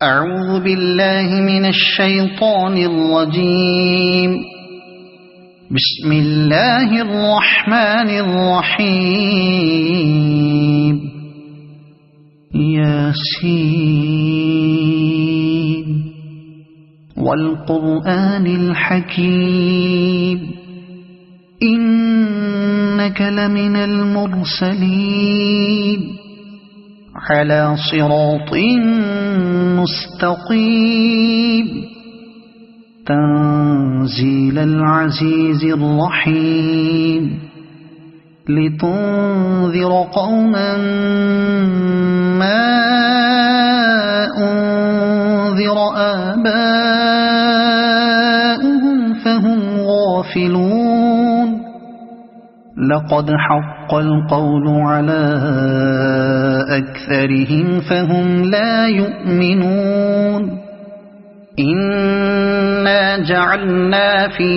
أعوذ بالله من الشيطان الرجيم. بسم الله الرحمن الرحيم. ياسين والقرآن الحكيم إنك لمن المرسلين على صراط مستقيم تنزيل العزيز الرحيم لتنذر قوما ما أنذر آباؤهم فهم غافلون لقد حق القول على أكثرهم فهم لا يؤمنون إنا جعلنا في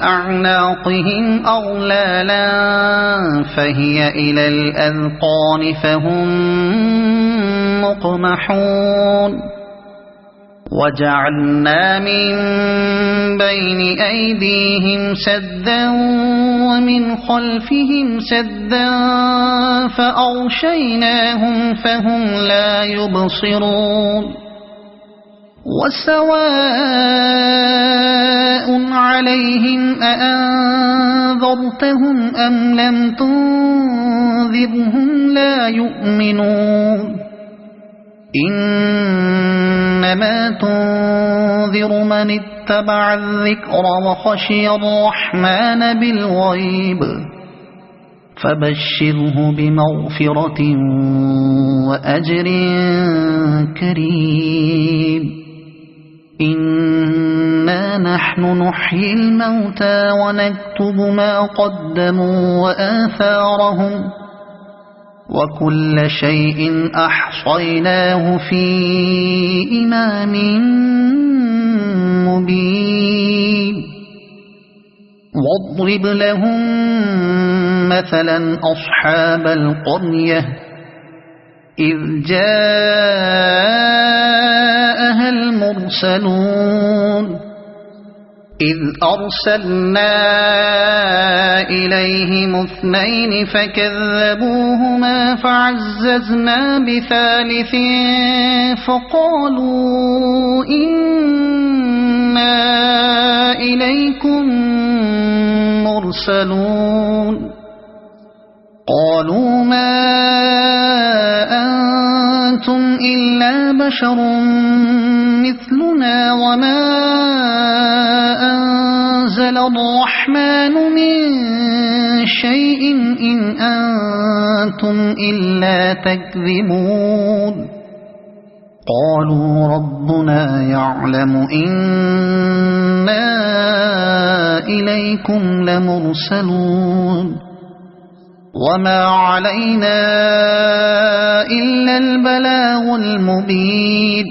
أعناقهم أغلالا فهي إلى الأذقان فهم مقمحون وجعلنا من بين أيديهم سدا ومن خلفهم سدا فأغشيناهم فهم لا يبصرون وسواء عليهم أأنذرتهم أم لم تنذرهم لا يؤمنون إنما تنذر من اتبع الذكر وخشي الرحمن بالغيب فبشره بمغفرة وأجر كريم إنا نحن نحيي الموتى ونكتب ما قدموا وآثارهم وكل شيء أحصيناه في إمام مبين واضرب لهم مثلا أصحاب القرية إذ جاءها المرسلون إذ أرسلنا إليهم اثنين فكذبوهما فعززنا بثالث فقالوا إنا إليكم مرسلون قالوا ما أنتم إلا بشر مثلنا وما أنزل الرحمن من شيء إن أنتم إلا تكذبون قالوا ربنا يعلم إنا إليكم لمرسلون وما علينا إلا البلاغ المبين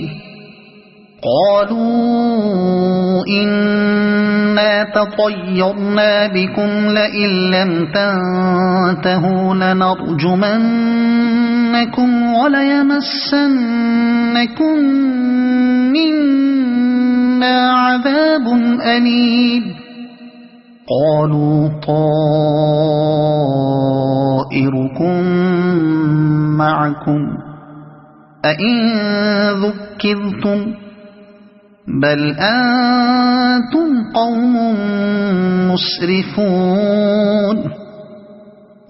قالوا إنا تطيرنا بكم لئن لم تنتهوا لنرجمنكم وليمسنكم منا عذاب أليم قالوا طائركم معكم أئن ذكرتم بل أنتم قوم مسرفون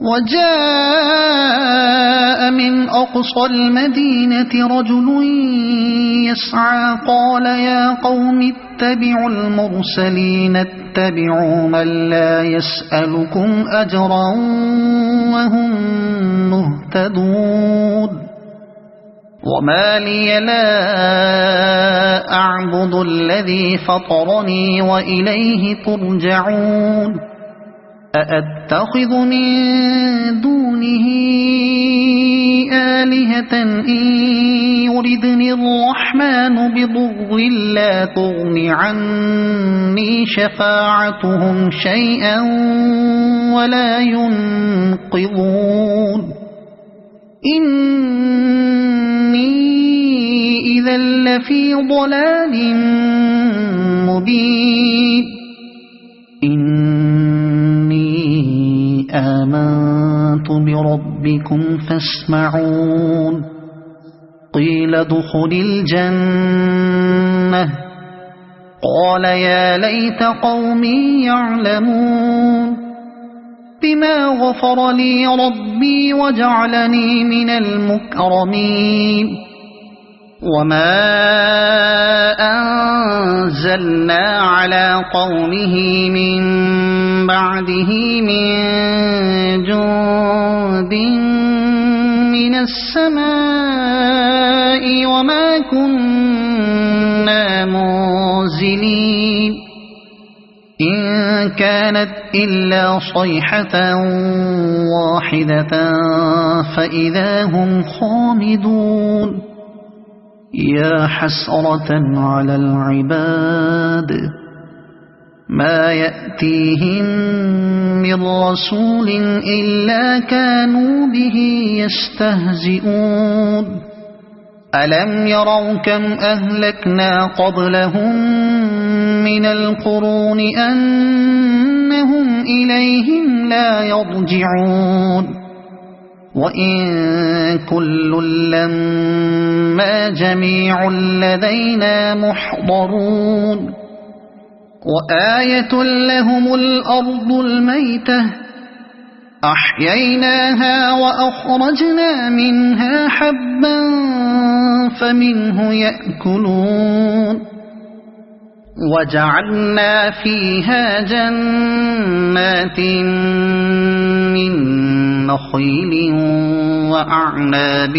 وجاء من أقصى المدينة رجل يسعى قال يا قوم اتبعوا المرسلين اتبعوا من لا يسألكم أجرا وهم مهتدون وما لي لا أعبد الذي فطرني وإليه ترجعون أأتخذ من دونه آلهة إن يردني الرحمن بضر لا تغن عني شفاعتهم شيئا ولا ينقذون إني إذا لفي ضلال مبين إني آمنت بربكم فاسمعون قيل ادخل الجنة قال يا ليت قومي يعلمون بما غفر لي ربي وجعلني من المكرمين وما أنزلنا على قومه من بعده من جند من السماء وما كنا منزلين إن كانت إلا صيحة واحدة فإذا هم خامدون يا حسرة على العباد ما يأتيهم من رسول إلا كانوا به يستهزئون ألم يروا كم أهلكنا قبلهم من القرون أنهم إليهم لا يرجعون وإن كل لما جميع لدينا محضرون وآية لهم الأرض الميتة أحييناها وأخرجنا منها حبا فمنه يأكلون وجعلنا فيها جنات من نخيل وأعناب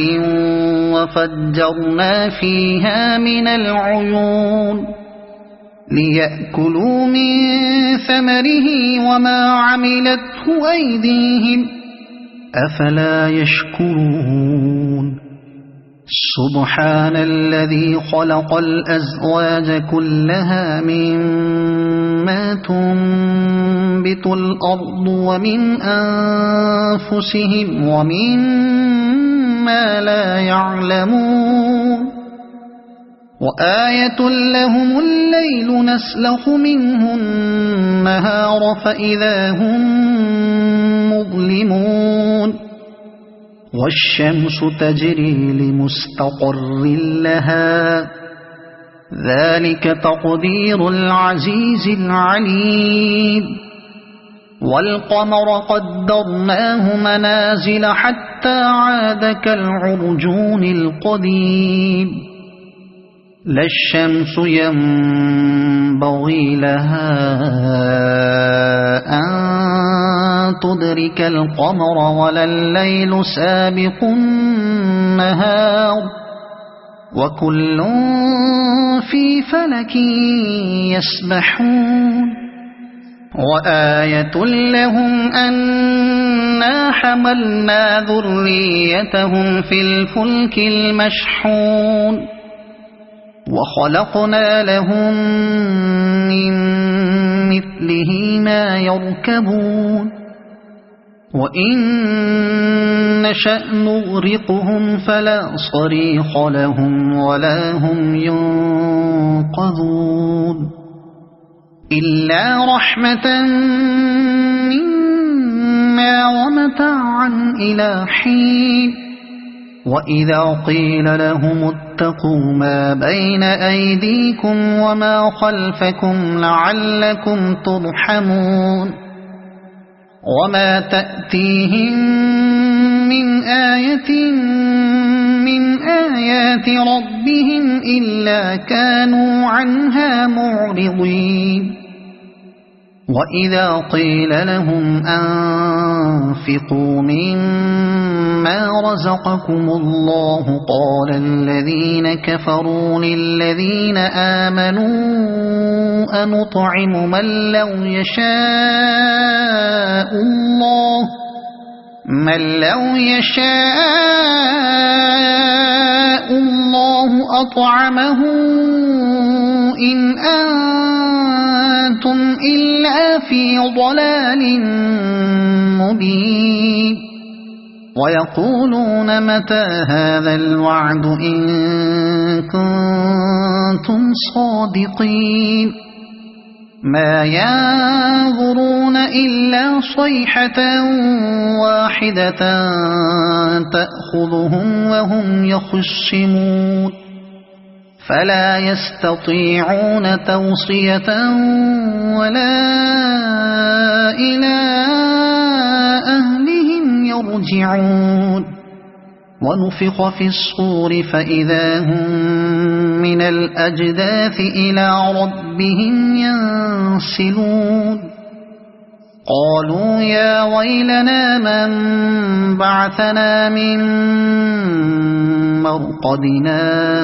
وفجرنا فيها من العيون ليأكلوا من ثمره وما عملته أيديهم أفلا يشكرون سبحان الذي خلق الأزواج كلها مما تنبت الأرض ومن أنفسهم ومما لا يعلمون وآية لهم الليل نسلخ منه النهار فإذا هم مظلمون والشمس تجري لمستقر لها ذلك تقدير العزيز العليم والقمر قدرناه منازل حتى عاد كالعرجون القديم لا الشمس ينبغي لها أن تدرك القمر ولا الليل سابق النهار وكل في فلك يسبحون وآية لهم أنا حملنا ذريتهم في الفلك المشحون وخلقنا لهم من مثله ما يركبون وإن نشأ نغرقهم فلا صريخ لهم ولا هم ينقذون إلا رحمة منا ومتاعا إلى حين وإذا قيل لهم اتقوا ما بين أيديكم وما خلفكم لعلكم ترحمون وما تأتيهم من آية من آيات ربهم إلا كانوا عنها معرضين وإذا قيل لهم أنفقوا مما رزقكم الله قال الذين كفروا للذين آمنوا أنطعم من لو يشاء الله أطعمه إن أنتم إلا في ضلال مبين ويقولون متى هذا الوعد إن كنتم كنتم صادقين ما ينظرون إلا صيحة واحدة تأخذهم وهم يخصمون فلا يستطيعون توصية ولا إلى أهلهم يرجعون ونفخ في الصور فإذا هم من الأجداث إلى ربهم ينسلون قالوا يا ويلنا من بعثنا من مرقدنا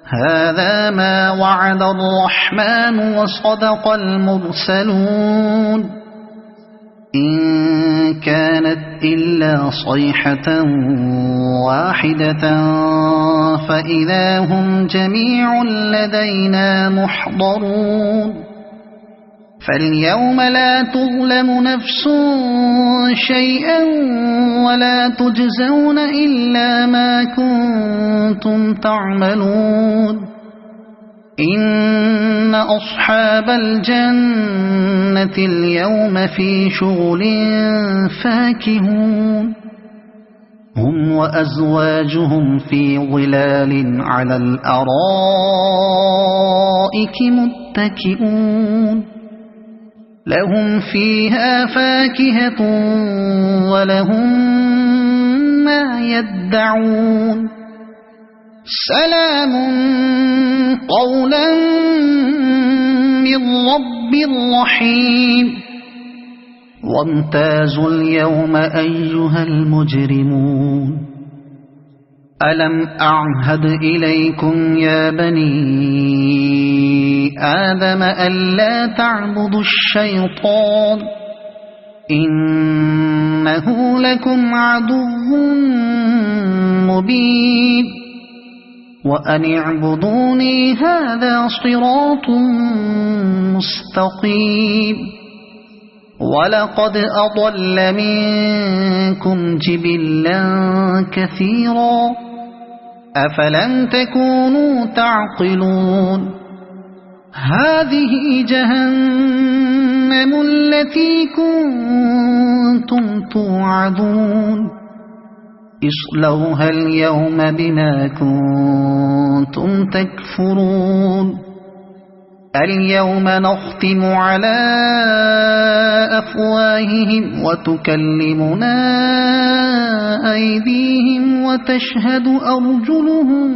هذا ما وعد الرحمن وصدق المرسلون إن كانت إلا صيحة واحدة فإذا هم جميع لدينا محضرون فاليوم لا تظلم نفس شيئا ولا تجزون إلا ما كنتم تعملون إن أصحاب الجنة اليوم في شغل فاكهون هم وأزواجهم في ظلال على الأرائك متكئون لهم فيها فاكهة ولهم ما يدعون سلام قولا من رب رحيم وامتازوا اليوم أيها المجرمون ألم أعهد إليكم يا بني آدم ألا تعبدوا الشيطان إنه لكم عدو مبين وأن اعبدوني هذا صراط مستقيم ولقد أضل منكم جبلا كثيرا أفلم تكونوا تعقلون هذه جهنم التي كنتم توعدون اصلوها اليوم بما كنتم تكفرون اليوم نختم على أفواههم وتكلمنا أيديهم وتشهد أرجلهم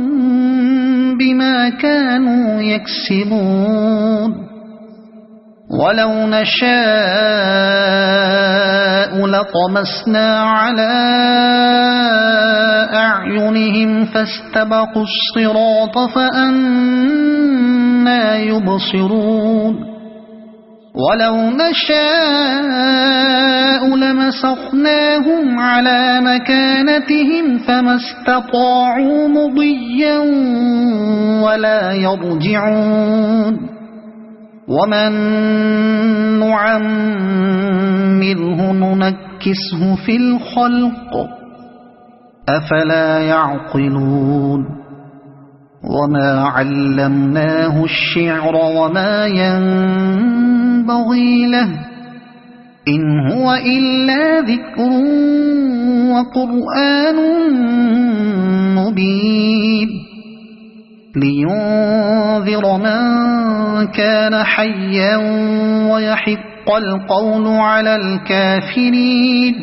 بما كانوا يكسبون ولو نشاء لطمسنا على أعينهم فاستبقوا الصراط فأنى يبصرون ولو نشاء لمسخناهم على مكانتهم فما استطاعوا مضيا ولا يرجعون ومن نعمره ننكسه في الخلق أفلا يعقلون وما علمناه الشعر وما ينبغي له إن هو إلا ذكر وقرآن مبين لينذر من كان حيا ويحق القول على الكافرين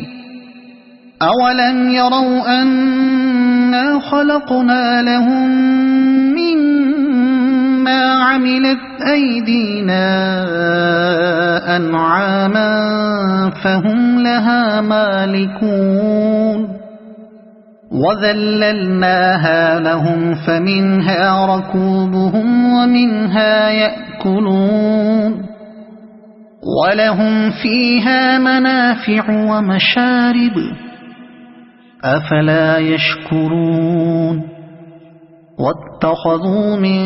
أولم يروا أنا خلقنا لهم مما عملت أيدينا أنعاما فهم لها مالكون وذللناها لهم فمنها ركوبهم ومنها يأكلون ولهم فيها منافع ومشارب أفلا يشكرون واتخذوا من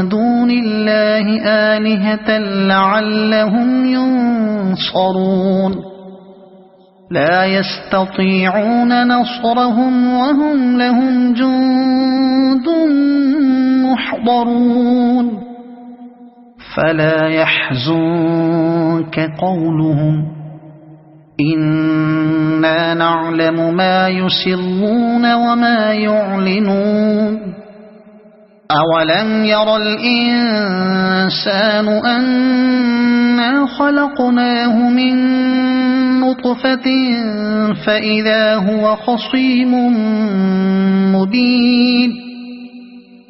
دون الله آلهة لعلهم ينصرون لا يستطيعون نصرهم وهم لهم جند يحضرون فلا يحزنك قولهم إنا نعلم ما يسرون وما يعلنون أولم ير الإنسان أنا خلقناه من نطفة فإذا هو خصيم مبين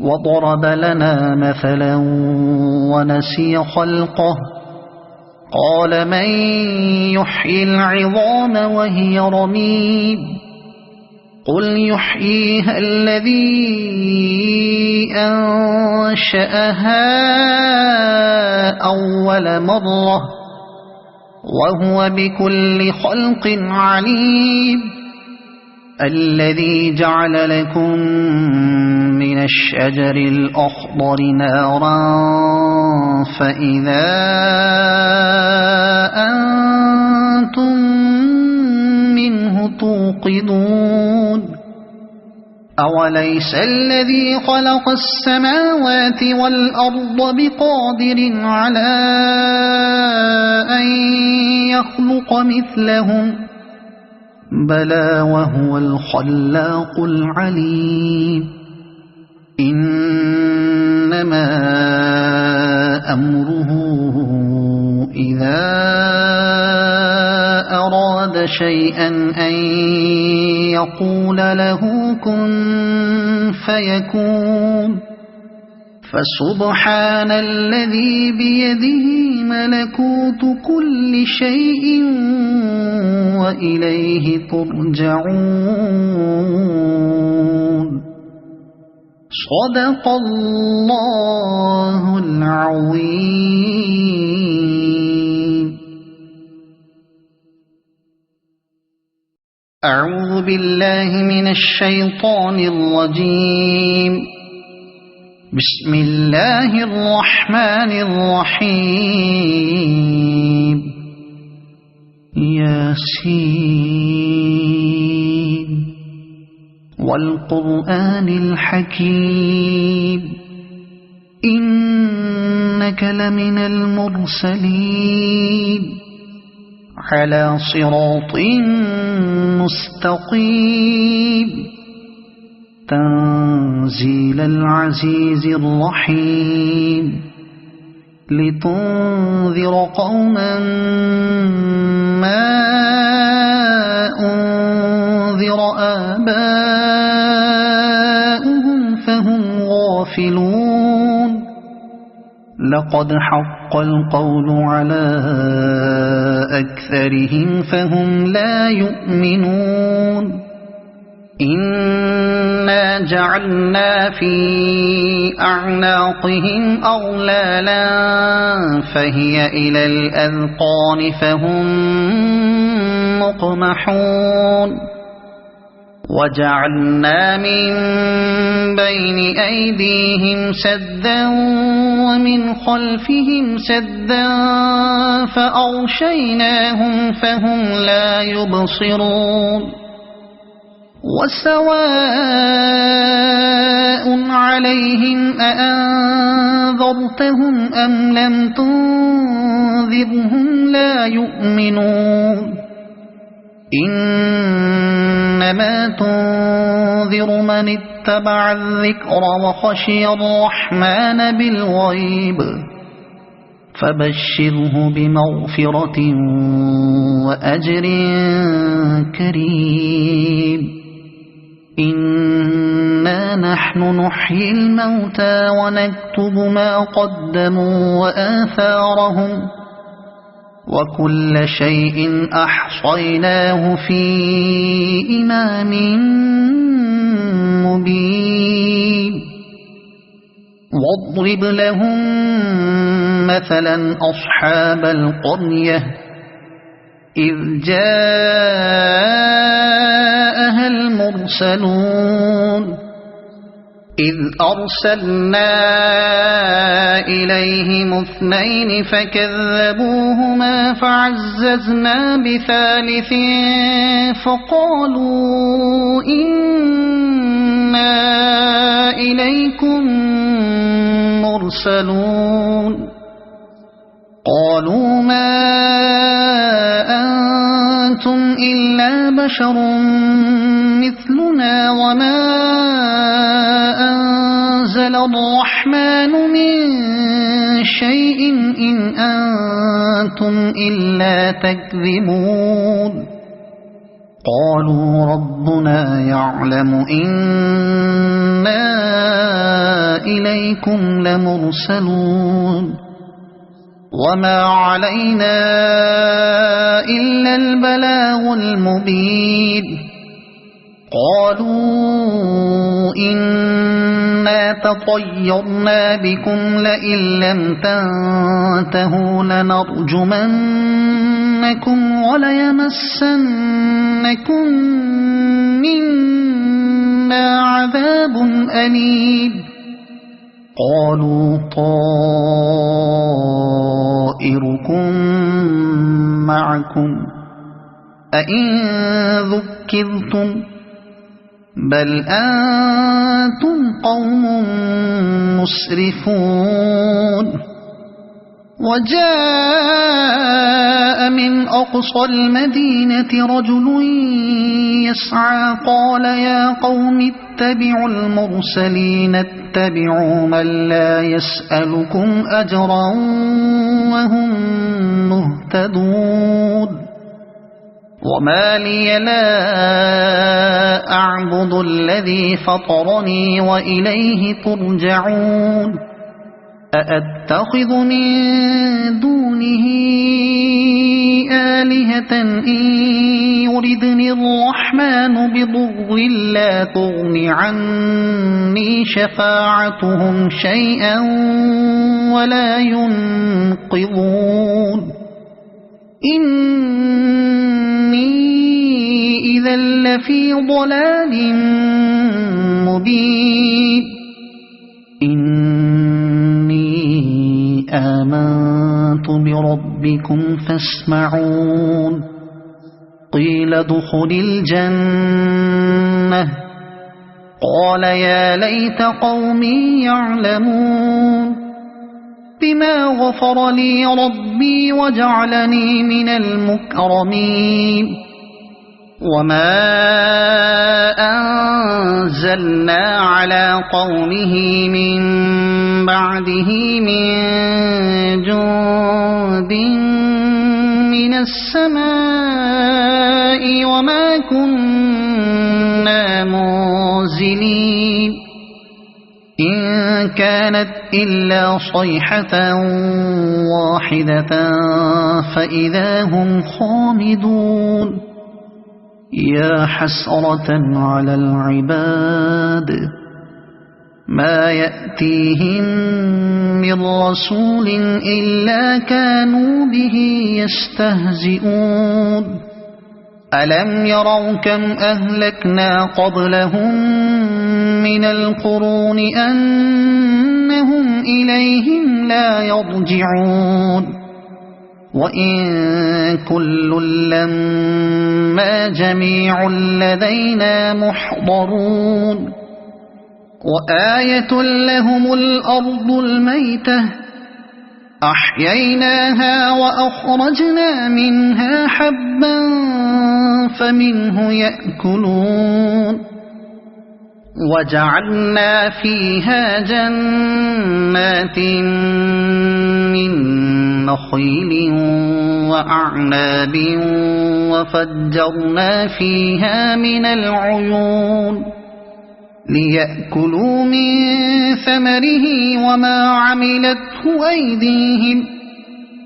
وضرب لنا مثلا ونسي خلقه قال من يحيي العظام وهي رميم قل يحييها الذي أنشأها أول مرة وهو بكل خلق عليم الذي جعل لكم من الشجر الأخضر نارا فإذا أنتم منه توقدون أوليس الذي خلق السماوات والأرض بقادر على أن يخلق مثلهم بلى وهو الخلاق العليم إنما أمره إذا أراد شيئا أن يقول له كن فيكون فسبحان الذي بيده ملكوت كل شيء وإليه ترجعون صدق الله العظيم. أعوذ بالله من الشيطان الرجيم. بسم الله الرحمن الرحيم. ياسين والقرآن الحكيم إنك لمن المرسلين على صراط مستقيم تنزيل العزيز الرحيم لتنذر قوما ما أنذر آباؤهم فهم غافلون لقد حق القول على أكثرهم فهم لا يؤمنون إنا جعلنا في أعناقهم أغلالا فهي إلى الأذقان فهم مقمحون وجعلنا من بين أيديهم سدا ومن خلفهم سدا فأغشيناهم فهم لا يبصرون وسواء عليهم أأنذرتهم أم لم تنذرهم لا يؤمنون إنما تنذر من اتبع الذكر وخشي الرحمن بالغيب فبشره بمغفرة وأجر كريم إنا نحن نحيي الموتى ونكتب ما قدموا وآثارهم وكل شيء أحصيناه في إمام مبين واضرب لهم مثلا أصحاب القرية إذ جاءها المرسلون إذ أرسلنا إليهم اثنين فكذبوهما فعززنا بثالث فقالوا إنا إليكم لمرسلون قالوا ما أنتم إلا بشر مثلنا وما أنزل الرحمن من شيء إن أنتم إلا تكذبون قالوا ربنا يعلم إنا إليكم لمرسلون وما علينا إلا البلاغ المبين قالوا إنا تطيرنا بكم لئن لم تنتهوا لنرجمنكم وليمسنكم منا عذاب أليم قالوا طائركم معكم أئن ذكرتم بل أنتم قوم مسرفون وجاء من أقصى المدينة رجل يسعى قال يا قوم اتبعوا المرسلين اتبعوا من لا يسألكم أجرا وهم مهتدون وما لي لا أعبد الذي فطرني وإليه ترجعون أأتخذ من دونه آلهة إن يردني الرحمن بضر لا تغن عني شفاعتهم شيئا ولا ينقذون إني إذا لفي ضلال مبين إني آمنت بربكم فاسمعون قيل ادخل الجنة قال يا ليت قومي يعلمون بما غفر لي ربي وجعلني من المكرمين وما أنزلنا على قومه من بعده من جند من السماء وما كنا منزلين إن كانت إلا صيحة واحدة فإذا هم خامدون يا حسرة على العباد ما يأتيهم من رسول إلا كانوا به يستهزئون ألم يروا كم أهلكنا قبلهم من القرون أنهم إليهم لا يرجعون وإن كل لما جميع لدينا محضرون وآية لهم الأرض الميتة أحييناها وأخرجنا منها حبا فمنه يأكلون وجعلنا فيها جنات من نخيل وأعناب وفجرنا فيها من العيون ليأكلوا من ثمره وما عملته أيديهم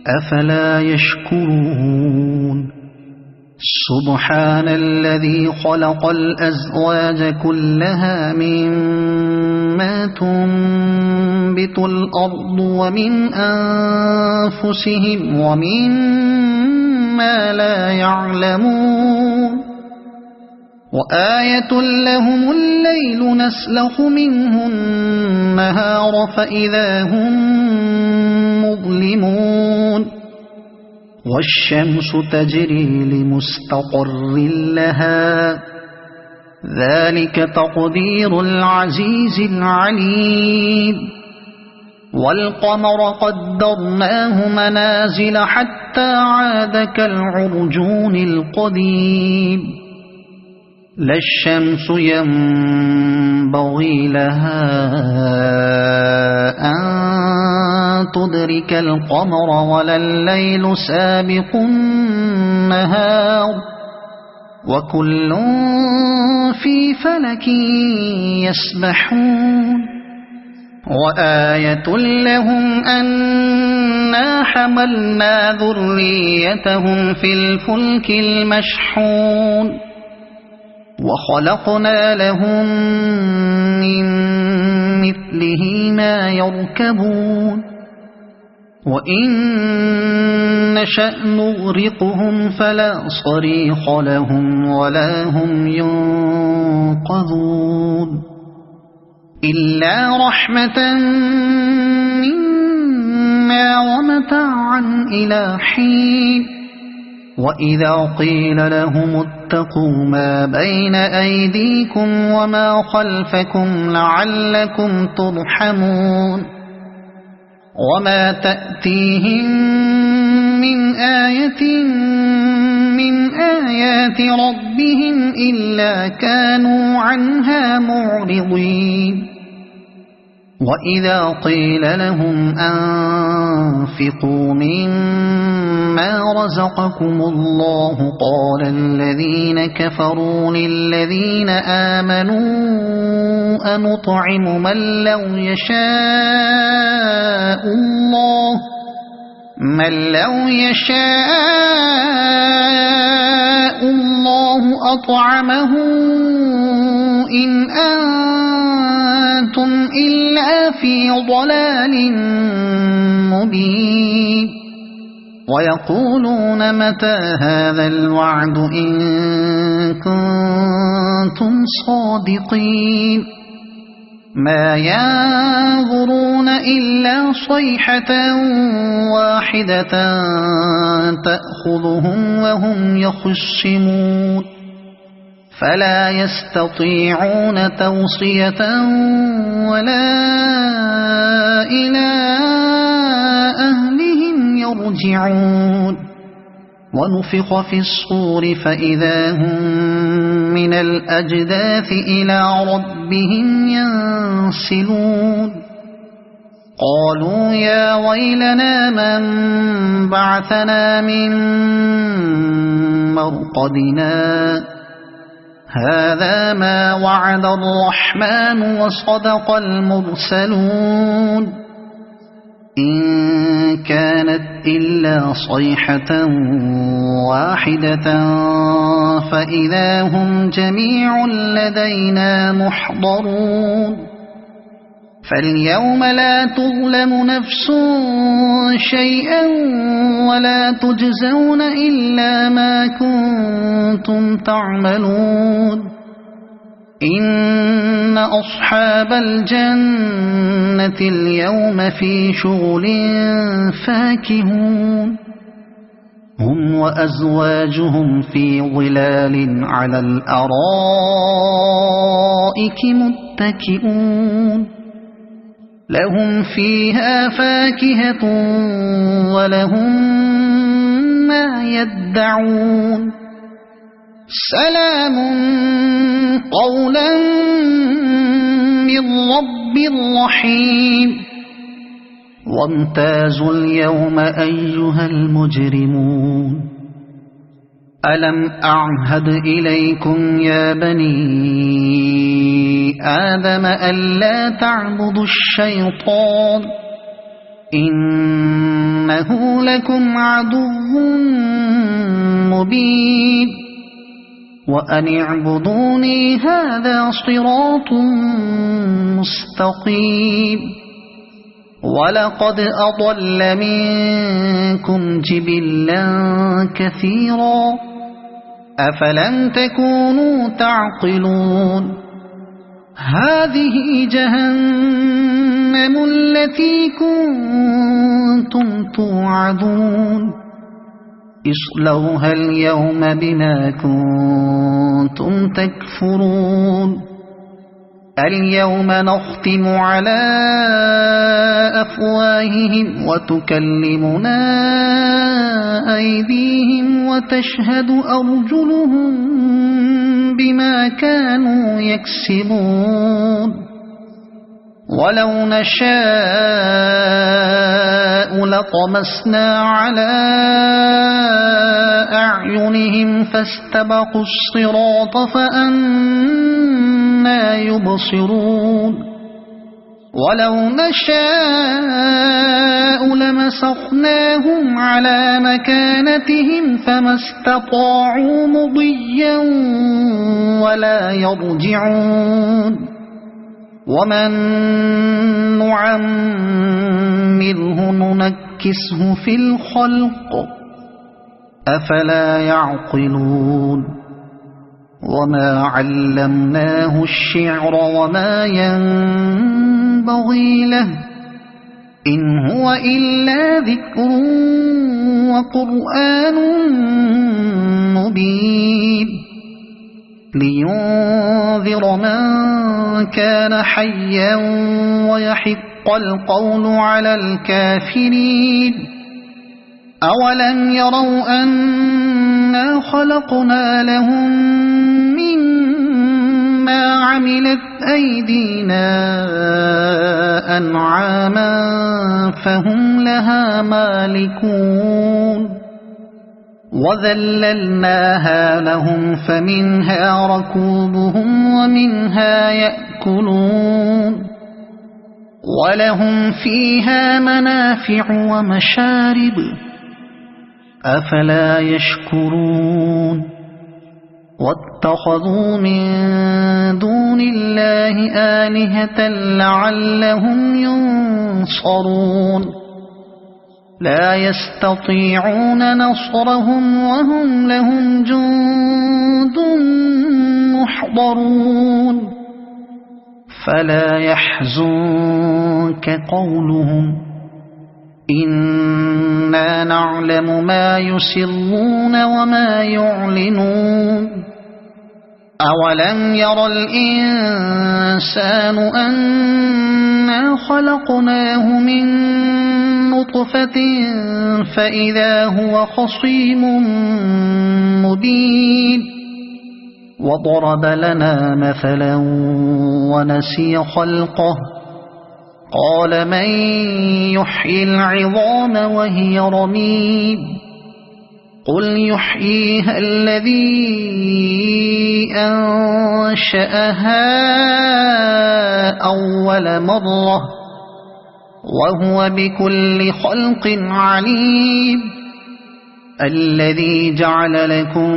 أفلا يشكرون سبحان الذي خلق الأزواج كلها مما تنبت الأرض ومن أنفسهم ومما لا يعلمون وآية لهم الليل نسلخ منه النهار فإذا هم مظلمون والشمس تجري لمستقر لها ذلك تقدير العزيز العليم والقمر قدرناه منازل حتى عاد كالعرجون القديم لا الشمس ينبغي لها أن تدرك القمر ولا الليل سابق النهار وكل في فلك يسبحون وآية لهم أنا حملنا ذريتهم في الفلك المشحون وخلقنا لهم من مثله ما يركبون وإن نشأ نغرقهم فلا صريخ لهم ولا هم ينقذون إلا رحمة منا ومتاعا إلى حين وإذا قيل لهم اتقوا ما بين أيديكم وما خلفكم لعلكم ترحمون وما تأتيهم من آية من آيات ربهم إلا كانوا عنها معرضين وإذا قيل لهم أنفقوا مما رزقكم الله قال الذين كفروا للذين آمنوا أنطعم من لو يشاء الله أطعمه إن أنتم إلا في ضلال مبين ويقولون متى هذا الوعد إن كنتم صادقين ما ينظرون إلا صيحة واحدة تأخذهم وهم يخصمون فلا يستطيعون توصية ولا إلى أهلهم يرجعون ونفخ في الصور فإذا هم من الأجداث إلى ربهم ينسلون قالوا يا ويلنا من بعثنا من مرقدنا هذا ما وعد الرحمن وصدق المرسلون إن كانت إلا صيحة واحدة فإذا هم جميع لدينا محضرون فاليوم لا تظلم نفس شيئا ولا تجزون إلا ما كنتم تعملون إن أصحاب الجنة اليوم في شغل فاكهون هم وأزواجهم في ظلال على الأرائك متكئون لهم فيها فاكهة ولهم ما يدعون سلام قولا من رب رحيم وامتازوا اليوم أيها المجرمون ألم أعهد إليكم يا بني آدم ألا تعبدوا الشيطان إنه لكم عدو مبين وأن اعبدوني هذا صراط مستقيم ولقد أضل منكم جبلا كثيرا أفلم تكونوا تعقلون هذه جهنم التي كنتم توعدون اصلوها اليوم بما كنتم تكفرون اليوم نختم على أفواههم وتكلمنا أيديهم وتشهد أرجلهم بما كانوا يكسبون ولو نشاء لطمسنا على أعينهم فاستبقوا الصراط فأنى يبصرون ولو نشاء لمسخناهم على مكانتهم فما استطاعوا مضيا ولا يرجعون ومن نعمره ننكسه في الخلق أفلا يعقلون وما علمناه الشعر وما ينبغي له إن هو إلا ذكر وقرآن مبين لينذر من كان حيا ويحق القول على الكافرين أولم يروا أنا خلقنا لهم مما عملت أيدينا أنعاما فهم لها مالكون وذللناها لهم فمنها ركوبهم ومنها يأكلون ولهم فيها منافع ومشارب أفلا يشكرون واتخذوا من دون الله آلهة لعلهم ينصرون لا يستطيعون نصرهم وهم لهم جند محضرون فلا يحزنك قولهم إنا نعلم ما يسرون وما يعلنون أولم ير الإنسان أنا خلقناه من نطفة فإذا هو خصيم مبين وضرب لنا مثلا ونسي خلقه قال من يحيي العظام وهي رميم قل يحييها الذي أنشأها أول مرة وهو بكل خلق عليم الذي جعل لكم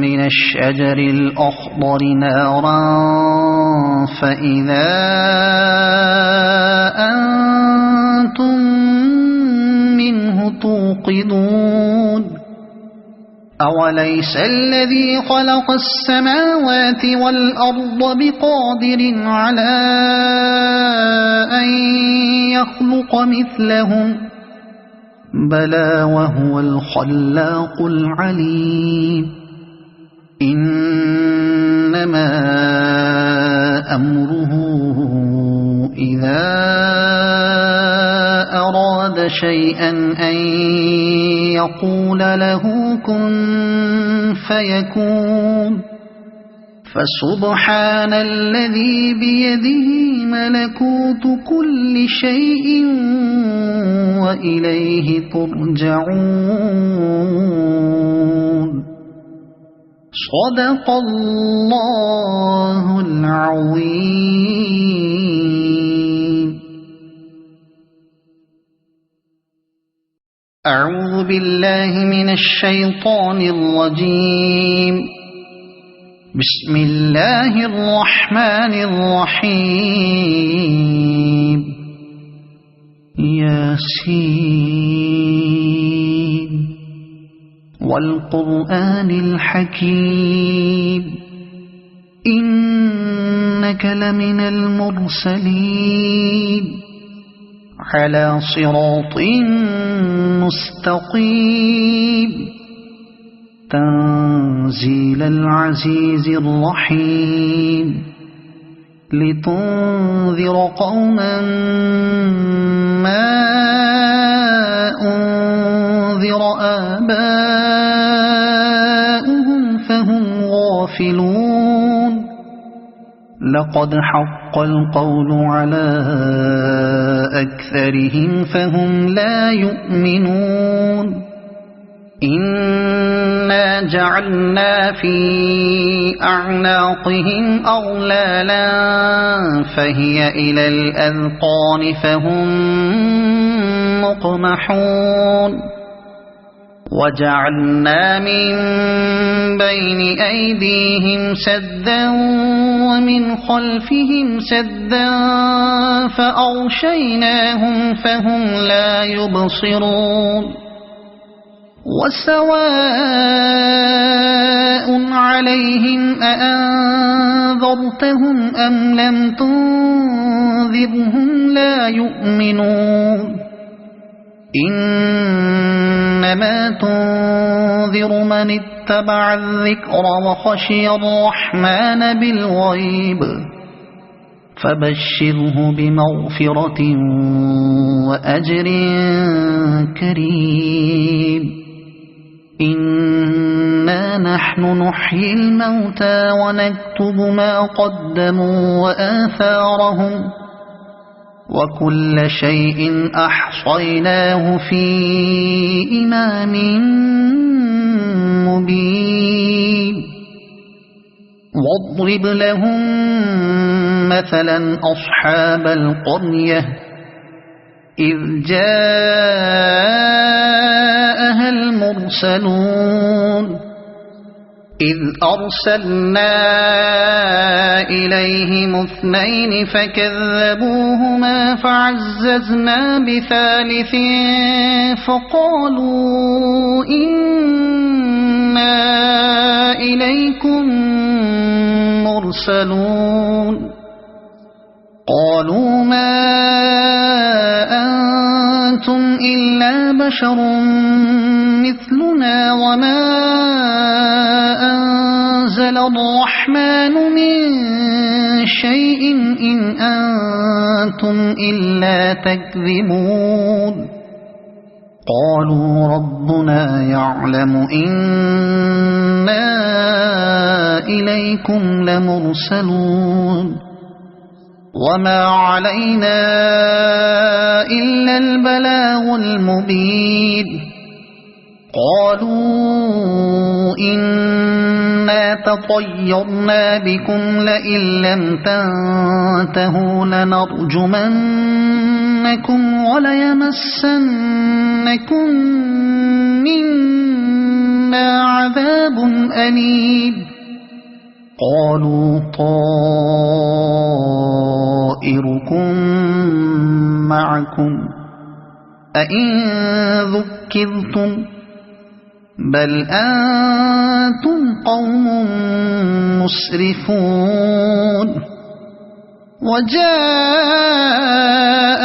من الشجر الأخضر نارا فإذا أنتم منه توقدون أوليس الذي خلق السماوات والأرض بقادر على أن يخلق مثلهم بلى وهو الخلاق العليم إنما أمره إذا أراد شيئا أن يقول له كن فيكون فسبحان الذي بيده ملكوت كل شيء وإليه ترجعون صدق الله العظيم. أعوذ بالله من الشيطان الرجيم. بسم الله الرحمن الرحيم. ياسين والقرآن الحكيم إنك لمن المرسلين على صراط مستقيم تنزيل العزيز الرحيم لتنذر قوما لقد حق القول على أكثرهم فهم لا يؤمنون إنا جعلنا في أعناقهم أغلالا فهي إلى الأذقان فهم مقمحون وجعلنا من بين أيديهم سدا ومن خلفهم سدا فأغشيناهم فهم لا يبصرون وسواء عليهم أأنذرتهم أم لم تنذرهم لا يؤمنون إنما تنذر من اتبع الذكر وخشي الرحمن بالغيب فبشره بمغفرة وأجر كريم إنا نحن نحيي الموتى ونكتب ما قدموا وآثارهم وكل شيء أحصيناه في إمام مبين واضرب لهم مثلا أصحاب القرية إذ جاءها المرسلون إذ أرسلنا إليهم اثنين فكذبوهما فعززنا بثالث فقالوا إنا إليكم مرسلون قالوا ما أنتم إلا بشر مثلنا وما أنزل الرحمن من شيء إن أنتم إلا تكذبون قالوا ربنا يعلم إنا إليكم لمرسلون وما علينا إلا البلاغ المبين قالوا إنا تطيرنا بكم لئن لم تنتهوا لنرجمنكم وليمسنكم منا عذاب أليم قالوا طائركم معكم أئن ذكرتم بل أنتم قوم مسرفون وجاء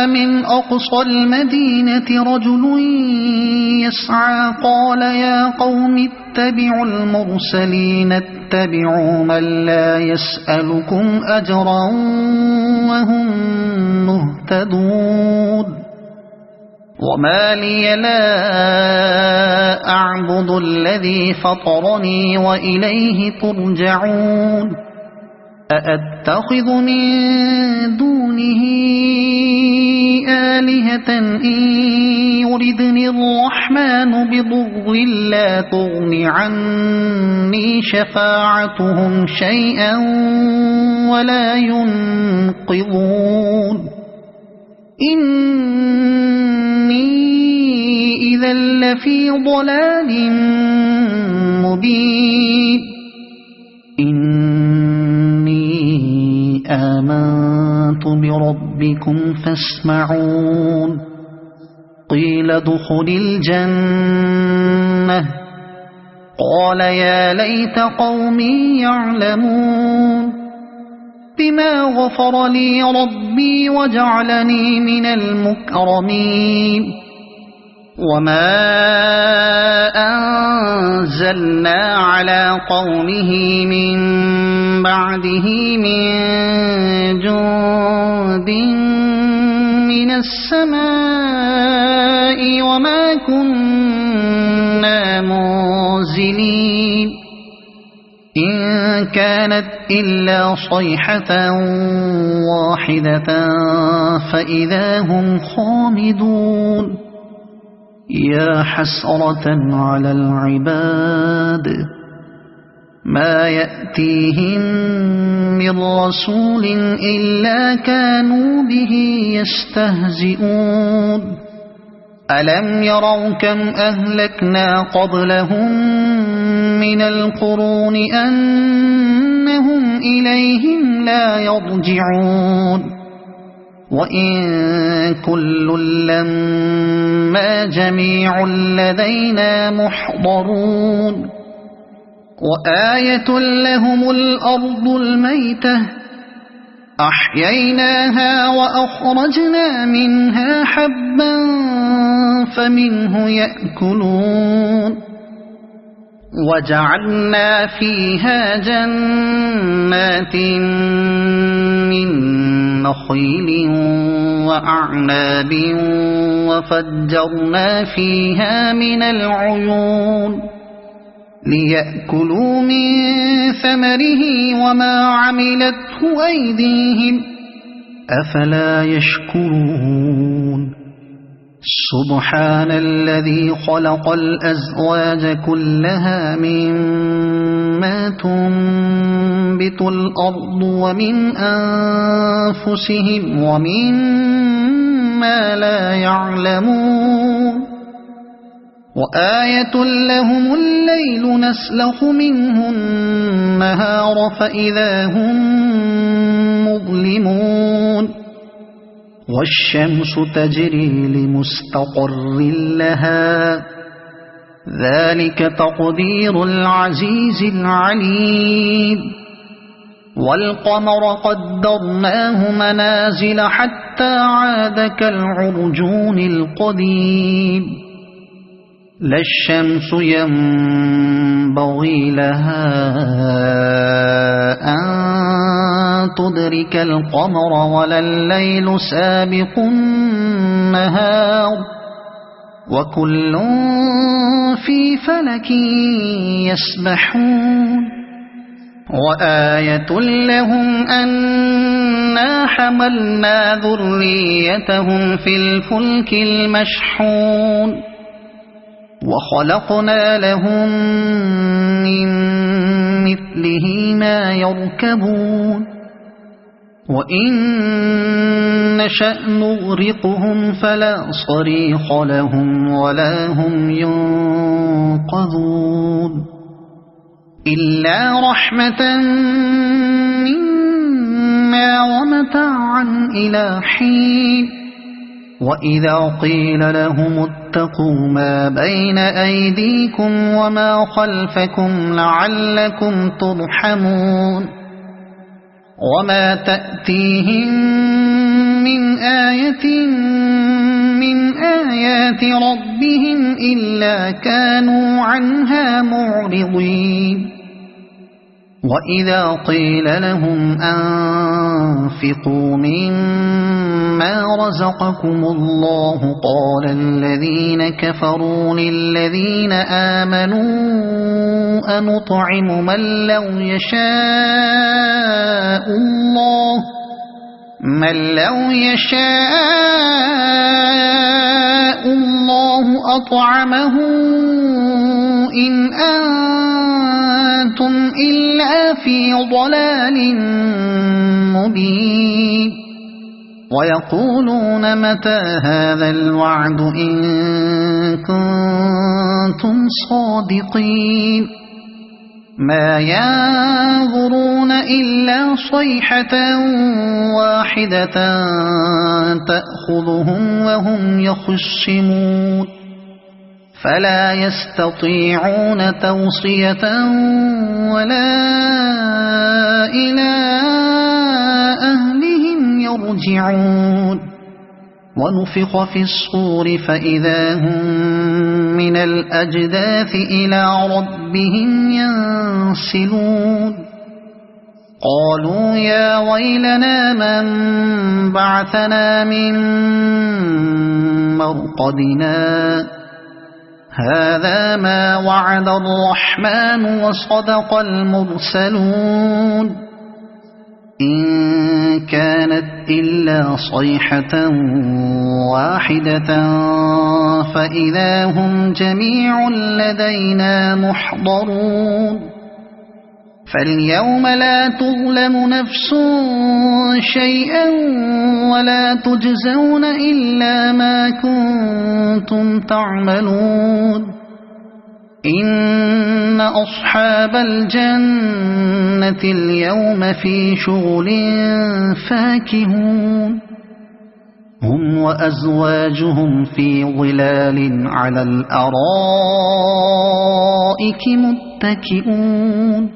من أقصى المدينة رجل يسعى قال يا قوم اتبعوا المرسلين اتبعوا من لا يسألكم أجرا وهم مهتدون وما لي لا أعبد الذي فطرني وإليه ترجعون أأتخذ من دونه آلهة إن يردني الرحمن بضر لا تغن عني شفاعتهم شيئا ولا ينقذون إني إذا لفي ضلال مبين إني آمنت بربكم فاسمعون قيل ادخل الجنة قال يا ليت قومي يعلمون بما غفر لي ربي وجعلني من المكرمين وما أنزلنا على قومه من بعده من جند من السماء وما كنا منزلين إن كانت إلا صيحة واحدة فإذا هم خامدون يا حسرة على العباد ما يأتيهم من رسول إلا كانوا به يستهزئون ألم يروا كم أهلكنا قبلهم من القرون أنهم إليهم لا يرجعون وإن كل لما جميع لدينا محضرون وآية لهم الأرض الميتة أحييناها وأخرجنا منها حبا فمنه يأكلون وجعلنا فيها جنات من نخيل وأعناب وفجرنا فيها من العيون ليأكلوا من ثمره وما عملته أيديهم أفلا يشكرون سبحان الذي خلق الأزواج كلها مما تنبت الأرض ومن أنفسهم ومما لا يعلمون وآية لهم الليل نسلخ منه النهار فإذا هم مظلمون والشمس تجري لمستقر لها ذلك تقدير العزيز العليم والقمر قدرناه منازل حتى عاد كالعرجون القديم لا الشمس ينبغي لها أن تدرك القمر ولا الليل سابق النهار وكل في فلك يسبحون وآية لهم أنا حملنا ذريتهم في الفلك المشحون وخلقنا لهم من مثله ما يركبون وإن نشأ نغرقهم فلا صريخ لهم ولا هم ينقذون إلا رحمة منا ومتاعا إلى حين وإذا قيل لهم اتقوا ما بين أيديكم وما خلفكم لعلكم ترحمون وما تأتيهم من آية من آيات ربهم إلا كانوا عنها معرضين وإذا قيل لهم أنفقوا مما رزقكم الله قال الذين كفروا للذين آمنوا أنطعم من لو يشاء الله أطعمه إن أنتم إلا في ضلال مبين ويقولون متى هذا الوعد إن كنتم صادقين ما ينظرون إلا صيحة واحدة تأخذهم وهم يخصمون فلا يستطيعون توصية ولا إلى أهلهم يرجعون ونفخ في الصور فإذا هم من الأجداث إلى ربهم ينسلون قالوا يا ويلنا من بعثنا من مرقدنا هذا ما وعد الرحمن وصدق المرسلون إن كانت إلا صيحة واحدة فإذا هم جميع لدينا محضرون فاليوم لا تظلم نفس شيئا ولا تجزون إلا ما كنتم تعملون إن أصحاب الجنة اليوم في شغل فاكهون هم وأزواجهم في ظلال على الأرائك متكئون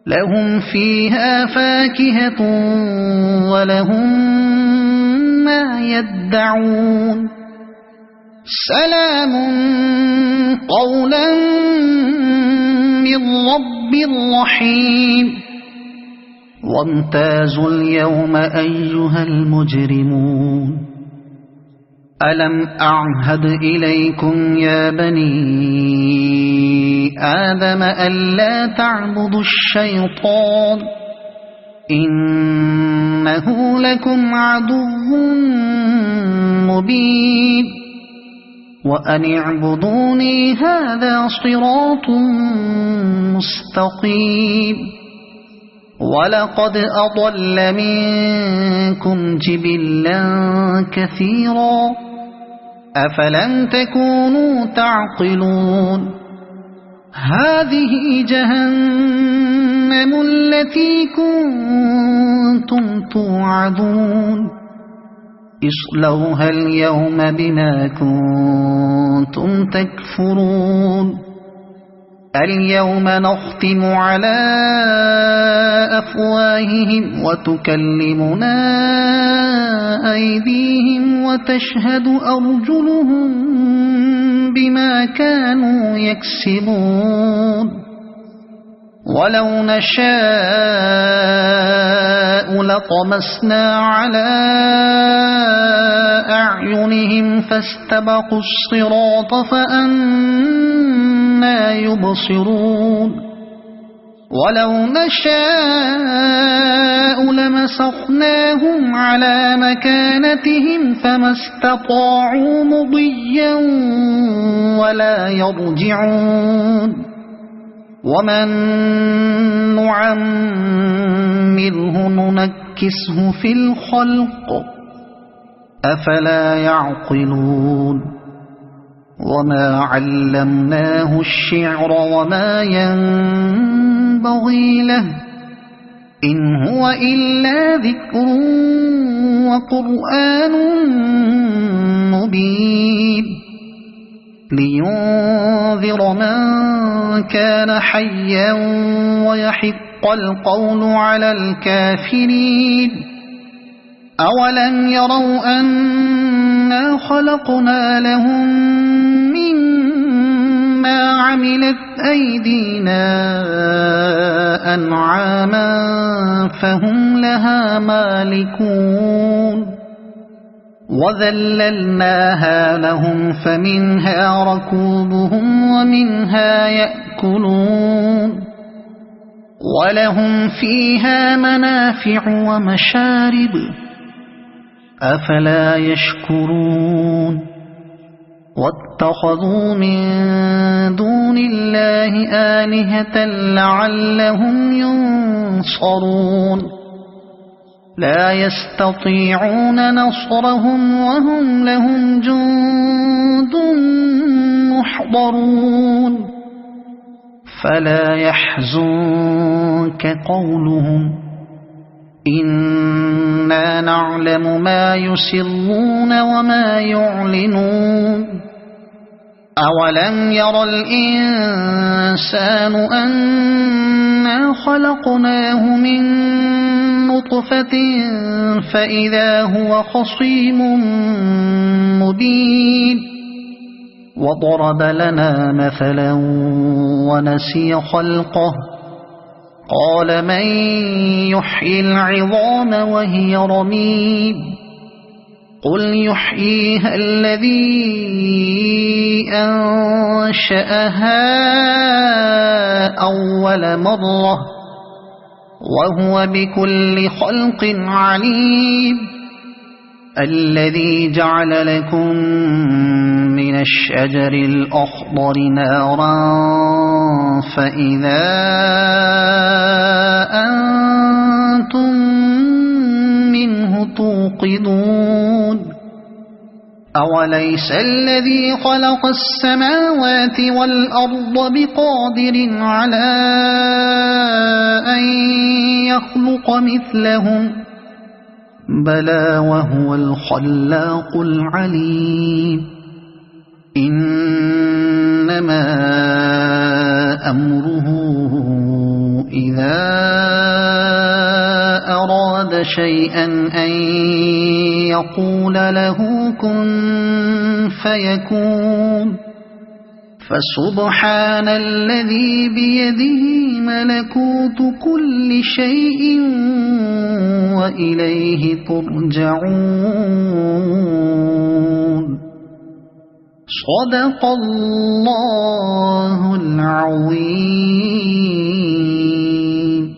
لهم فيها فاكهة ولهم ما يدعون سلام قولا من رب رحيم وامتازوا اليوم أيها المجرمون ألم أعهد إليكم يا بني آدم ألا تعبدوا الشيطان إنه لكم عدو مبين وأن اعبدوني هذا صراط مستقيم ولقد أضل منكم جبلا كثيرا أفلم تكونوا تعقلون هذه جهنم التي كنتم توعدون اصلوها اليوم بما كنتم تكفرون اليوم نختم على أفواههم وتكلمنا أيديهم وتشهد أرجلهم بما كانوا يكسبون ولو نشاء لطمسنا على أعينهم فاستبقوا الصراط فأنى يبصرون ولو نشاء لمسخناهم على مكانتهم فما استطاعوا مضيا ولا يرجعون ومن نعمره ننكسه في الخلق أفلا يعقلون وما علمناه الشعر وما ينبغي له إن هو إلا ذكر وقرآن مبين لينذر من كان حيا ويحق القول على الكافرين أولم يروا أنا خلقنا لهم مما عملت أيدينا أنعاما فهم لها مالكون وذللناها لهم فمنها ركوبهم ومنها يأكلون ولهم فيها منافع ومشارب أفلا يشكرون واتخذوا من دون الله آلهة لعلهم ينصرون لا يستطيعون نصرهم وهم لهم جند محضرون فلا يحزنك قولهم إنا نعلم ما يسرون وما يعلنون أولم ير الإنسان أنا خلقناه من نطفة فإذا هو خصيم مبين وضرب لنا مثلا ونسي خلقه قال من يحيي العظام وهي رميم قل يحييها الذي أنشأها أول مرة وهو بكل خلق عليم الذي جعل لكم من الشجر الأخضر نارا فإذا أنتم منه توقدون أوليس الذي خلق السماوات والأرض بقادر على أن يخلق مثلهم بلى وهو الخلاق العليم إنما أمره إذا أراد شيئا أن يقول له كن فيكون فسبحان الذي بيده ملكوت كل شيء وإليه ترجعون صدق الله العظيم.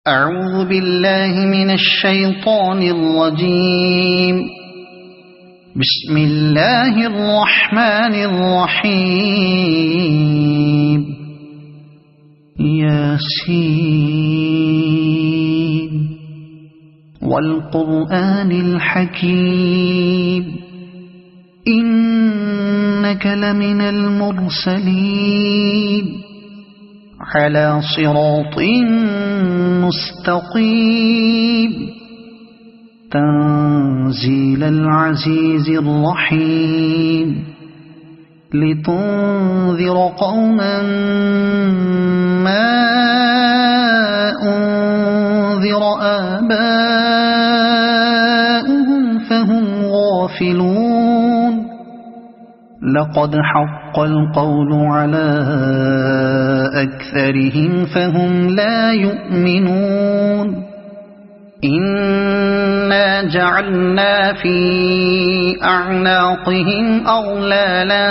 أعوذ بالله من الشيطان الرجيم. بسم الله الرحمن الرحيم. ياسين والقرآن الحكيم إنك لمن المرسلين على صراط مستقيم تنزيل العزيز الرحيم لتنذر قوما ما أنذر آباؤهم فهم غافلون لقد حق القول على أكثرهم فهم لا يؤمنون إنا جعلنا في أعناقهم أغلالا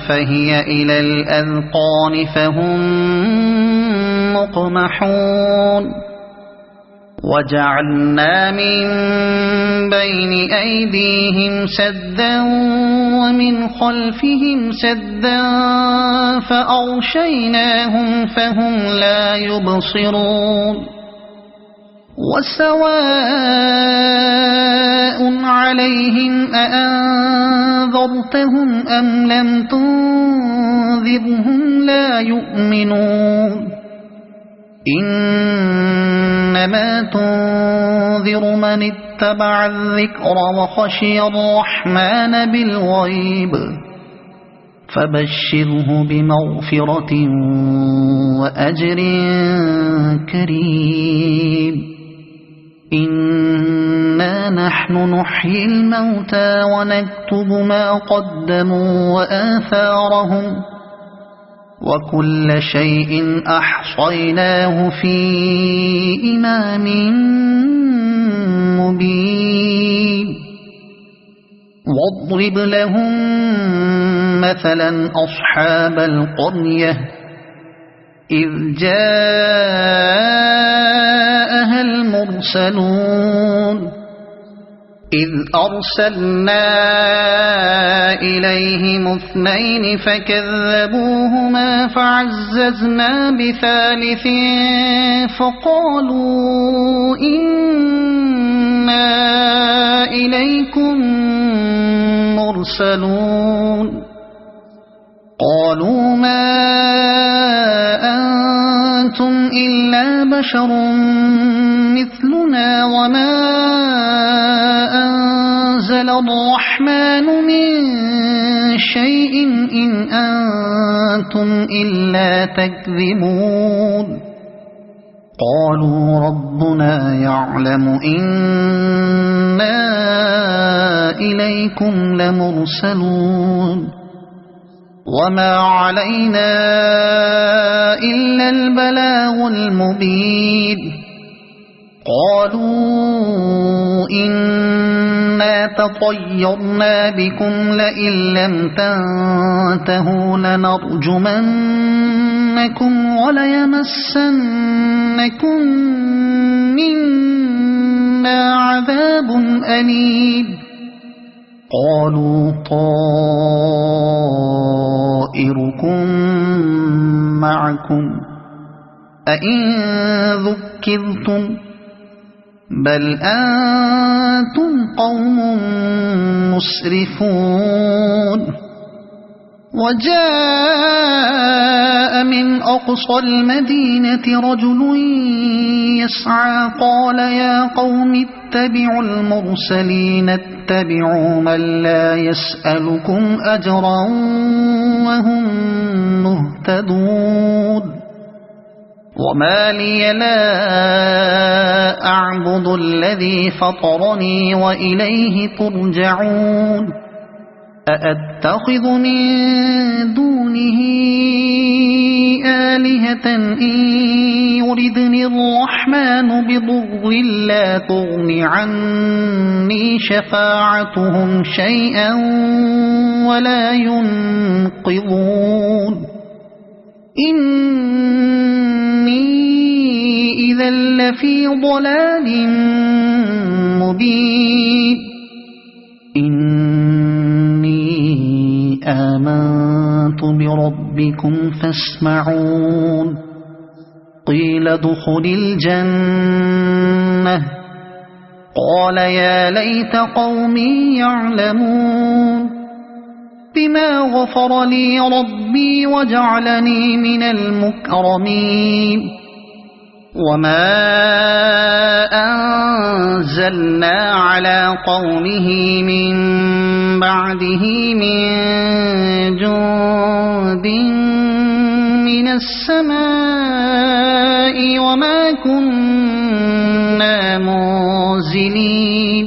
فهي إلى الأذقان فهم مقمحون وجعلنا من بين أيديهم سدا ومن خلفهم سدا فأغشيناهم فهم لا يبصرون وسواء عليهم أأنذرتهم أم لم تنذرهم لا يؤمنون إنما تنذر من اتبع الذكر وخشي الرحمن بالغيب فبشره بمغفرة وأجر كريم إنا نحن نحيي الموتى ونكتب ما قدموا وآثارهم وكل شيء أحصيناه في إمام مبين واضرب لهم مثلا أصحاب القرية إذ جاءها المرسلون إذ أرسلنا إليهم اثنين فكذبوهما فعززنا بثالث فقالوا إنا إليكم مرسلون قالوا ما أنتم إلا بشر مثلنا وما أنزل الرحمن من شيء إن أنتم إلا تكذبون قالوا ربنا يعلم إنا إليكم لمرسلون وما علينا إلا البلاغ المبين قالوا إنا تطيرنا بكم لئن لم تنتهوا لنرجمنكم وليمسنكم منا عذاب أليم قالوا طائركم معكم أئن ذكرتم بل أنتم قوم مسرفون وجاء من أقصى المدينة رجل يسعى قال يا قوم اتبعوا المرسلين اتبعوا من لا يسألكم أجرا وهم مهتدون وما لي لا أعبد الذي فطرني وإليه ترجعون أأتخذ من دونه آلهة إن يردني الرحمن بضر لا تغن عني شفاعتهم شيئا ولا ينقذون إني إذا لفي ضلال مبين إني آمنت بربكم فاسمعون قيل ادخل الجنة قال يا ليت قومي يعلمون بما غفر لي ربي وجعلني من المكرمين وما أنزلنا على قومه من بعده من جند من السماء وما كنا منزلين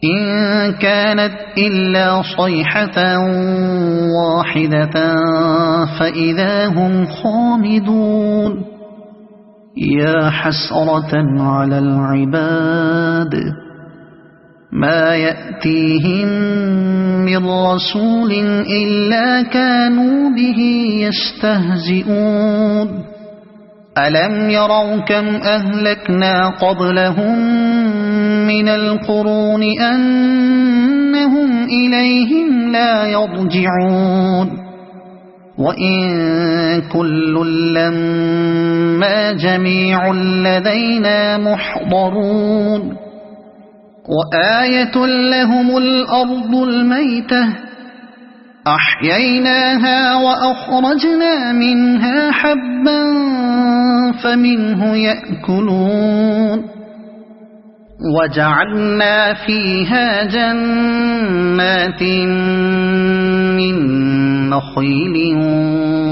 إن كانت إلا صيحة واحدة فإذا هم خامدون يا حسرة على العباد ما يأتيهم من رسول إلا كانوا به يستهزئون ألم يروا كم أهلكنا قبلهم من القرون أنهم إليهم لا يرجعون وإن كل لما جميع لدينا محضرون وآية لهم الأرض الميتة أحييناها وأخرجنا منها حبا فمنه يأكلون وجعلنا فيها جنات من نخيل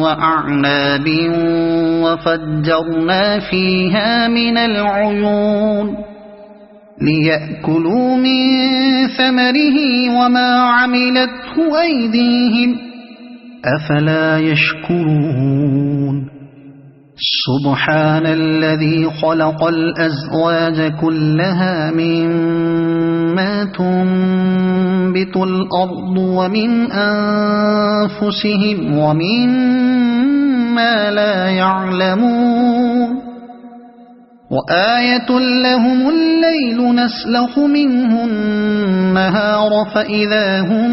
وأعناب وفجرنا فيها من العيون ليأكلوا من ثمره وما عملته أيديهم أفلا يشكرون سبحان الذي خلق الأزواج كلها مما تنبت الأرض ومن أنفسهم ومما لا يعلمون وآية لهم الليل نسلخ منه النهار فإذا هم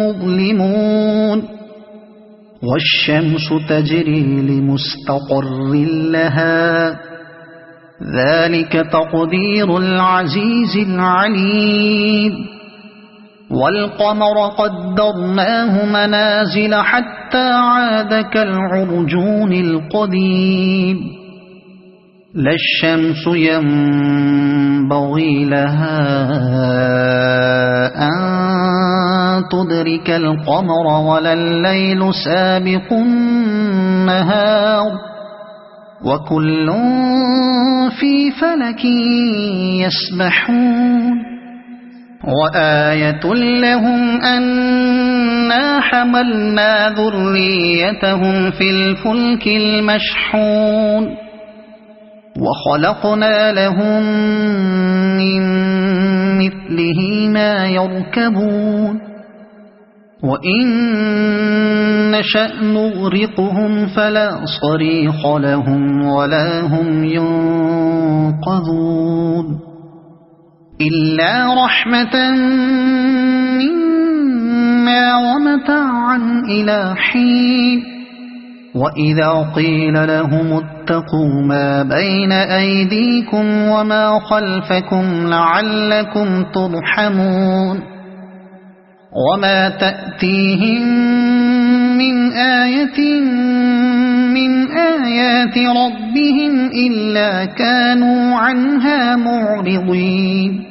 مظلمون والشمس تجري لمستقر لها ذلك تقدير العزيز العليم والقمر قدرناه منازل حتى عاد كالعرجون القديم لا الشمس ينبغي لها أن تدرك القمر ولا الليل سابق النهار وكل في فلك يسبحون وآية لهم أنا حملنا ذريتهم في الفلك المشحون وخلقنا لهم من مثله ما يركبون وإن نشأ نغرقهم فلا صريخ لهم ولا هم ينقذون إلا رحمة منا ومتاعا إلى حين وإذا قيل لهم اتقوا ما بين أيديكم وما خلفكم لعلكم ترحمون وما تأتيهم من آية من آيات ربهم إلا كانوا عنها معرضين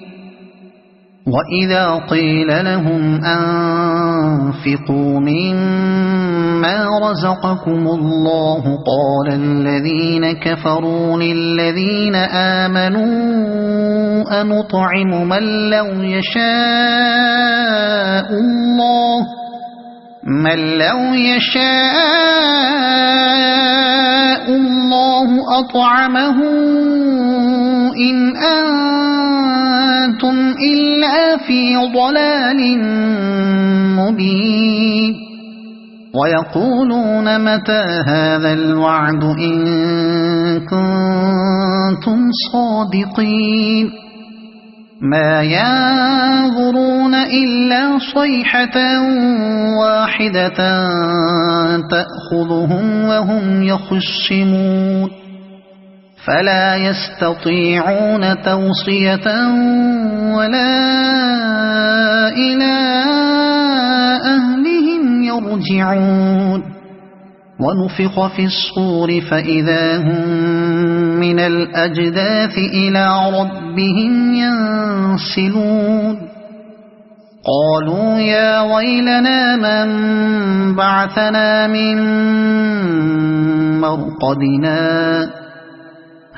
وإذا قيل لهم أنفقوا مما رزقكم الله قال الذين كفروا للذين آمنوا أنطعم من لو يشاء الله أطعمه إن أنتم إلا في ضلال مبين ويقولون متى هذا الوعد إن كنتم صادقين ما ينظرون إلا صيحة واحدة تأخذهم وهم يخصمون فلا يستطيعون توصية ولا إلى أهلهم يرجعون ونفخ في الصور فإذا هم من الأجداث إلى ربهم ينسلون قالوا يا ويلنا من بعثنا من مرقدنا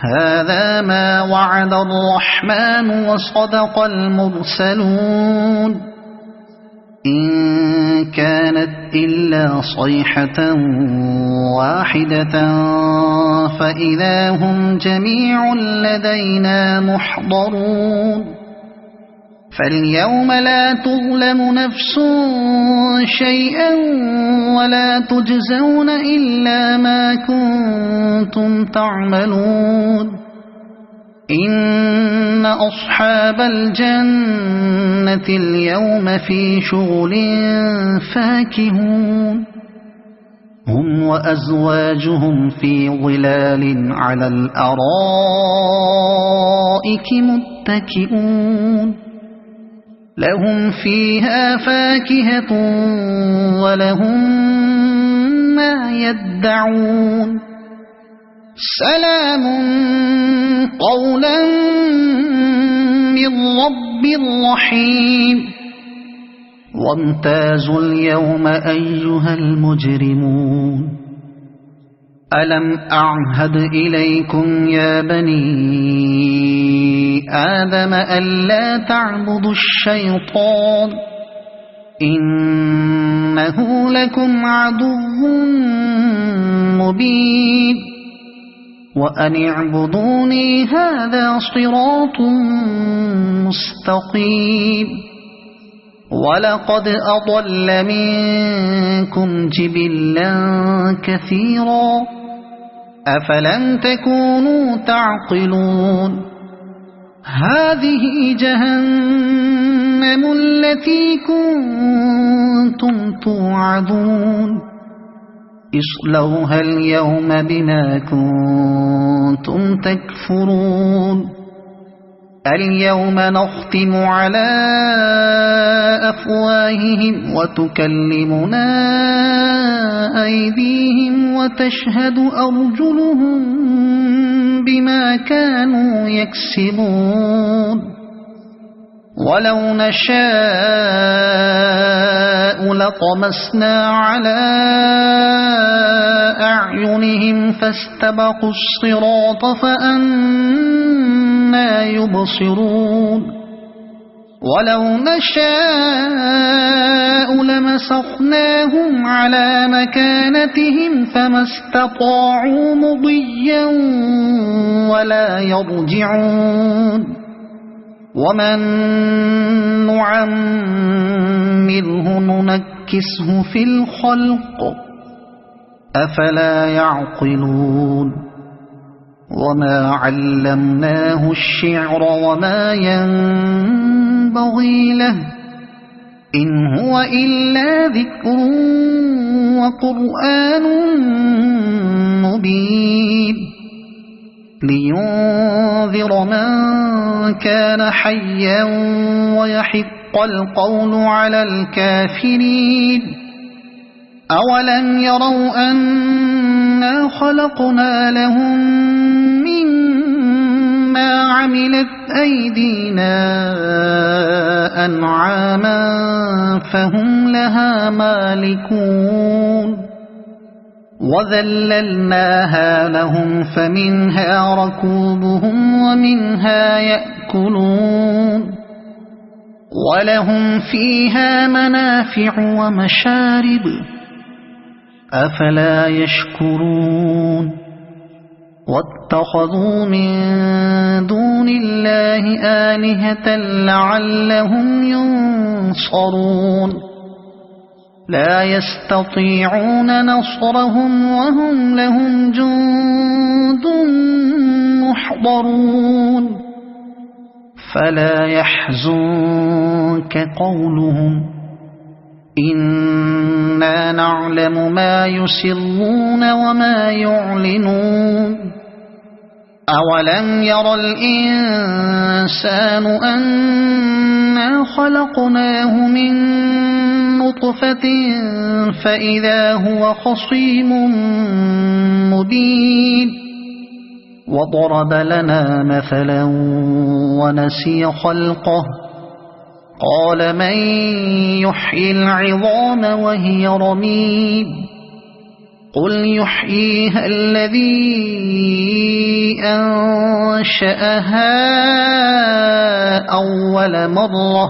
هذا ما وعد الرحمن وصدق المرسلون إن كانت إلا صيحة واحدة فإذا هم جميع لدينا محضرون فاليوم لا تظلم نفس شيئا ولا تجزون إلا ما كنتم تعملون إن أصحاب الجنة اليوم في شغل فاكهون هم وأزواجهم في ظلال على الأرائك متكئون لهم فيها فاكهة ولهم ما يدعون سلام قولا من رب رحيم وامتازوا اليوم أيها المجرمون ألم أعهد إليكم يا بني آدم ألا تعبدوا الشيطان إنه لكم عدو مبين وأن اعبدوني هذا صراط مستقيم ولقد أضل منكم جبلا كثيرا أفلم تكونوا تعقلون هذه جهنم التي كنتم توعدون اصلوها اليوم بما كنتم تكفرون اليوم نختم على أفواههم وتكلمنا أيديهم وتشهد أرجلهم بما كانوا يكسبون ولو نشاء لطمسنا على أعينهم فاستبقوا الصراط فأنى يبصرون ولو نشاء لمسخناهم على مكانتهم فما استطاعوا مضيا ولا يرجعون ومن نعمره ننكسه في الخلق أفلا يعقلون وما علمناه الشعر وما ينبغي له إن هو إلا ذكر وقرآن مبين لينذر من كان حيا ويحق القول على الكافرين أولم يروا أنا خلقنا لهم مما عملت أيدينا أنعاما فهم لها مالكون وذللناها لهم فمنها ركوبهم ومنها يأكلون ولهم فيها منافع ومشارب أفلا يشكرون واتخذوا من دون الله آلهة لعلهم ينصرون لا يستطيعون نصرهم وهم لهم جند محضرون فلا يحزنك قولهم إنا نعلم ما يسرون وما يعلنون أولم ير الإنسان أنا خلقناه من نطفة فإذا هو خصيم مبين وضرب لنا مثلا ونسي خلقه قال من يحيي العظام وهي رميم قل يحييها الذي أنشأها أول مرة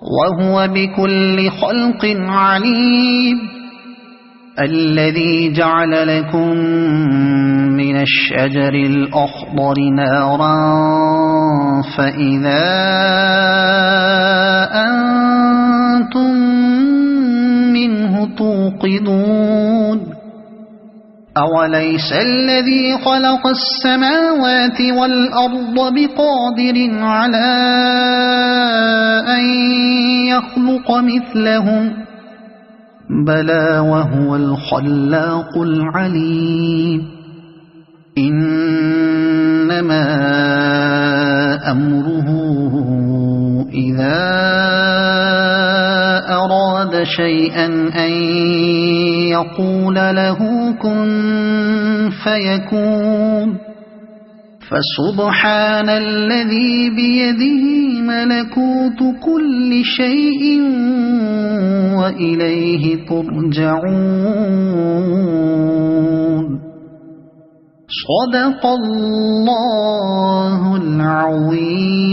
وهو بكل خلق عليم الذي جعل لكم من الشجر الأخضر نارا فإذا أنتم منه توقدون أوليس الذي خلق السماوات والأرض بقادر على أن يخلق مثلهم بلى وهو الخلاق العليم إنما أمره إذا أراد شيئا أن يقول له كن فيكون فسبحان الذي بيده ملكوت كل شيء وإليه ترجعون صدق الله العظيم.